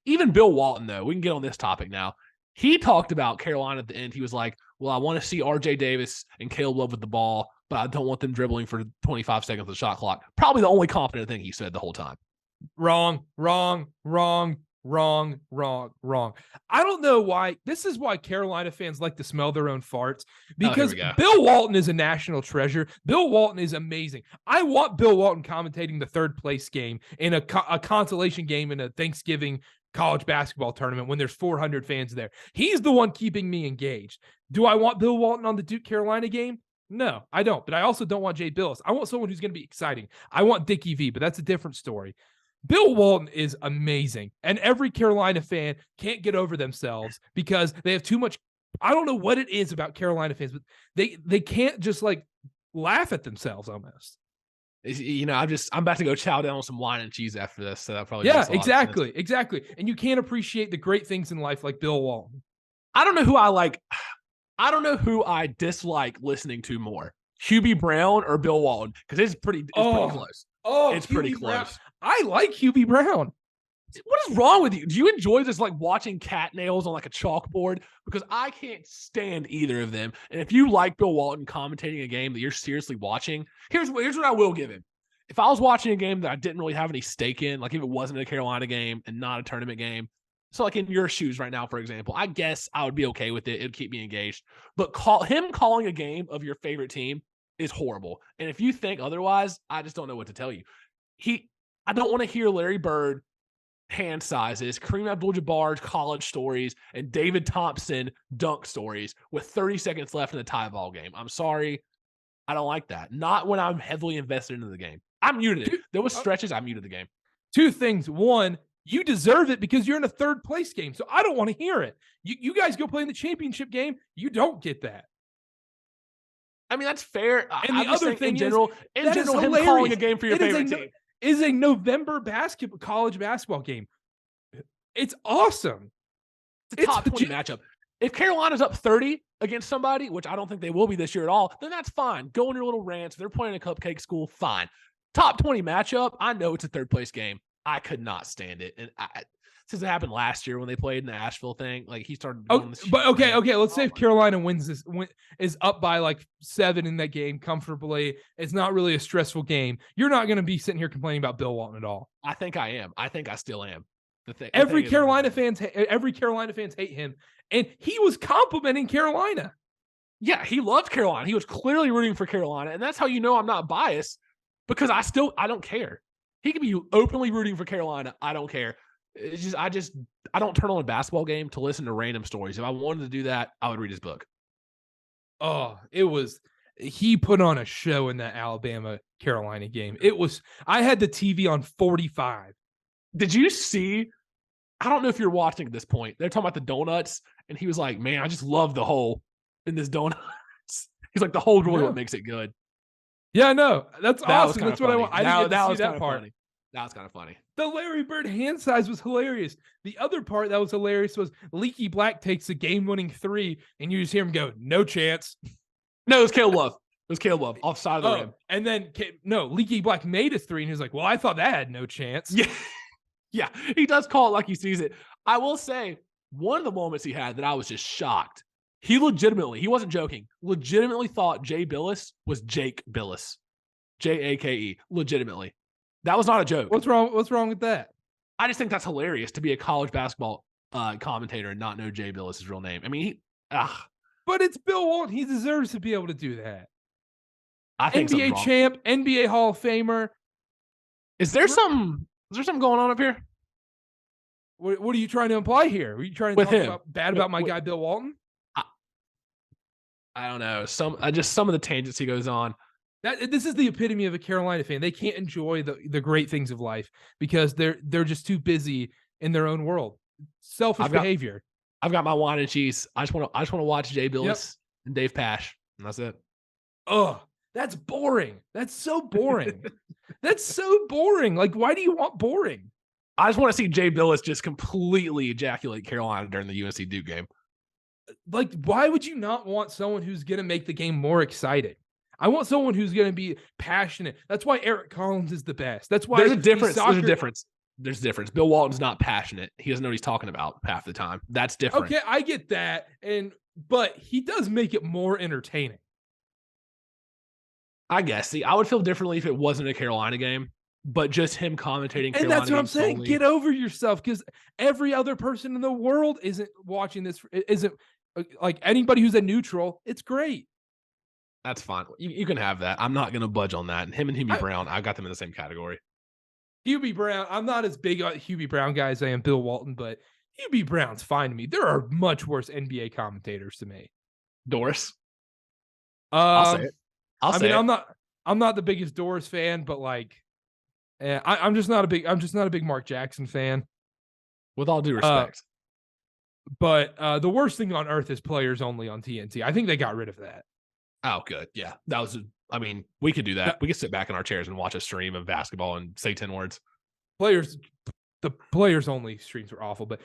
even Bill Walton, though, we can get on this topic now. He talked about Carolina at the end. He was like, well, I want to see R.J. Davis and Caleb Love with the ball, but I don't want them dribbling for 25 seconds of the shot clock. Probably the only confident thing he said the whole time. Wrong. I don't know why. This is why Carolina fans like to smell their own farts, because Bill Walton is a national treasure. Bill Walton is amazing. I want Bill Walton commentating the third place game in a consolation game in a Thanksgiving college basketball tournament when there's 400 fans there. He's the one keeping me engaged. Do I want Bill Walton on the Duke Carolina game? No, I don't. But I also don't want Jay Billis. I want someone who's going to be exciting. I want Dickie V, but that's a different story. Bill Walton is amazing, and every Carolina fan can't get over themselves because they have too much. I don't know what it is about Carolina fans, but they can't just like laugh at themselves almost. You know, I'm about to go chow down on some wine and cheese after this. So that probably exactly. And you can't appreciate the great things in life like Bill Walton. I don't know who I like. I don't know who I dislike listening to more, Hubie Brown or Bill Walton, because it's pretty close. It's pretty close. I like Hubie Brown. What is wrong with you? Do you enjoy just like watching cat nails on like a chalkboard? Because I can't stand either of them. And if you like Bill Walton commentating a game that you're seriously watching, here's what I will give him. If I was watching a game that I didn't really have any stake in, like if it wasn't a Carolina game and not a tournament game, so like in your shoes right now, for example, I guess I would be okay with it. It'd keep me engaged. But calling a game of your favorite team is horrible. And if you think otherwise, I just don't know what to tell you. I don't want to hear Larry Bird hand sizes, Kareem Abdul-Jabbar's college stories, and David Thompson dunk stories with 30 seconds left in the tie ball game. I'm sorry. I don't like that. Not when I'm heavily invested into the game. I muted it. There was stretches I muted the game. Two things. One, you deserve it because you're in a third place game. So I don't want to hear it. You guys go play in the championship game. You don't get that. I mean, that's fair. And the other thing in general, him calling a game for your favorite team is a November college basketball game. It's awesome. It's a top 20 matchup. If Carolina's up 30 against somebody, which I don't think they will be this year at all, then that's fine. Go on your little rants. If they're playing a cupcake school, fine. Top 20 matchup, I know it's a third place game. I could not stand it. And since it happened last year when they played in the Asheville thing, like he started. Okay. Let's say if Carolina is up by like 7 in that game comfortably. It's not really a stressful game. You're not going to be sitting here complaining about Bill Walton at all. I think I am. I think I still am. Every Carolina fans hate him, and he was complimenting Carolina. Yeah, he loved Carolina. He was clearly rooting for Carolina, and that's how you know I'm not biased because I don't care. He could be openly rooting for Carolina. I don't care. It's just I don't turn on a basketball game to listen to random stories. If I wanted to do that, I would read his book. Oh, he put on a show in that Alabama Carolina game. I had the TV on 45. Did you see? I don't know if you're watching at this point. They're talking about the donuts, and he was like, "Man, I just love the hole in this donut." He's like, "The hole really what makes it good." Yeah, no, that's awesome. That's what I want. I didn't get to see that part. Funny. That was kind of funny. The Larry Bird hand size was hilarious. The other part that was hilarious was Leaky Black takes a game-winning 3, and you just hear him go, "No chance." No, it was Caleb Love. It was Caleb Love offside of the rim. And then Leaky Black made a 3, and he was like, "Well, I thought that had no chance." Yeah. Yeah, he does call it like he sees it. I will say, one of the moments he had that I was just shocked, he wasn't joking, legitimately thought Jay Billis was Jake Billis. Jake, legitimately. That was not a joke. What's wrong with that? I just think that's hilarious to be a college basketball commentator and not know Jay Billis' real name. I mean, But it's Bill Walton. He deserves to be able to do that. I think NBA champ, NBA Hall of Famer. Is there something going on up here? What are you trying to imply here? Are you trying to talk about my guy Bill Walton? I don't know. Some of the tangents he goes on. This is the epitome of a Carolina fan. They can't enjoy the great things of life because they're just too busy in their own world. Selfish behavior. I've got my wine and cheese. I just want to watch Jay Billis and Dave Pasch, and that's it. Oh, that's boring. That's so boring. That's so boring. Like, why do you want boring? I just want to see Jay Billis just completely ejaculate Carolina during the UNC Duke game. Like, why would you not want someone who's going to make the game more exciting? I want someone who's going to be passionate. That's why Eric Collins is the best. That's why there's a difference. there's difference. Bill Walton's not passionate. He doesn't know what he's talking about half the time. That's different. Okay, I get that, but he does make it more entertaining. I guess. See, I would feel differently if it wasn't a Carolina game, but just him commentating. And Carolina that's what I'm saying. solely. Get over yourself, because every other person in the world isn't watching this. Isn't like anybody who's a neutral. It's great. That's fine. You can have that. I'm not going to budge on that. And him and Hubie Brown, I got them in the same category. Hubie Brown, I'm not as big on Hubie Brown guy as I am Bill Walton, but Hubie Brown's fine to me. There are much worse NBA commentators to me. Doris. I'll say it. I mean, I'm not the biggest Doris fan, but like, I'm just not a big Mark Jackson fan. With all due respect. But the worst thing on earth is Players Only on TNT. I think they got rid of that. Oh, good. Yeah. That was, I mean, we could do that. We could sit back in our chairs and watch a stream of basketball and say 10 words. The Players Only streams were awful, but